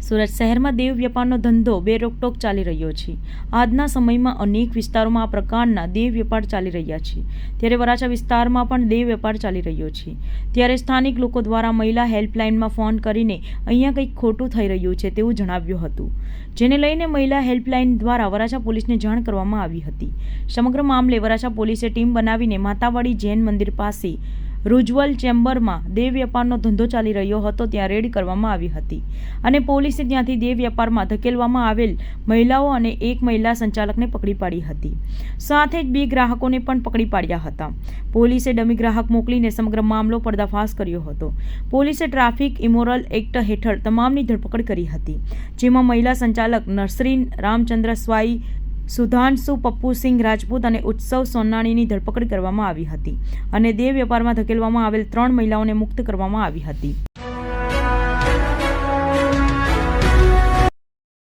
સુરત શહેરમાં દેહ વેપારનો ધંધો બેરોકટોક ચાલી રહ્યો છે. આજના સમયમાં અનેક વિસ્તારોમાં આ પ્રકારના દેહ વેપાર ચાલી રહ્યા છે. ત્યારે વરાછા વિસ્તારમાં પણ દેહ વેપાર ચાલી રહ્યો છે. ત્યારે સ્થાનિક લોકો દ્વારા મહિલા હેલ્પલાઇનમાં ફોન કરીને અહીંયા કંઈક ખોટું થઈ રહ્યું છે તેવું જણાવ્યું હતું, જેને લઈને મહિલા હેલ્પલાઇન દ્વારા વરાછા પોલીસને જાણ કરવામાં આવી હતી. સમગ્ર મામલે વરાછા પોલીસે ટીમ બનાવીને માતાવાડી જૈન મંદિર પાસે રૂજવલ ચેમ્બરમાં દેહ વેપારનો ધંધો ચાલી રહ્યો હતો ત્યાં રેડ કરવામાં આવી હતી અને પોલીસે ત્યાંથી દેહ વેપારમાં ધકેલવામાં આવેલ મહિલાઓ અને એક મહિલા સંચાલકને પકડી પાડી હતી. સાથે જ 2 ગ્રાહકોને પણ પકડી પાડ્યા હતા. પોલીસે ડમી ગ્રાહક મોકલીને સમગ્ર મામલો પર્દાફાશ કર્યો હતો. પોલીસે ટ્રાફિક ઇમોરલ એક્ટ હેઠળ તમામની ધરપકડ કરી હતી, જેમાં મહિલા સંચાલક નસરીન રામચંદ્ર સ્વાઈ, સુધાંશુ પપ્પુસિંહ રાજપૂત અને ઉત્સવ સોનાણીની ધરપકડ કરવામાં આવી હતી અને દેહ વેપારમાં ધકેલવામાં આવેલ 3 મહિલાઓને મુક્ત કરવામાં આવી હતી.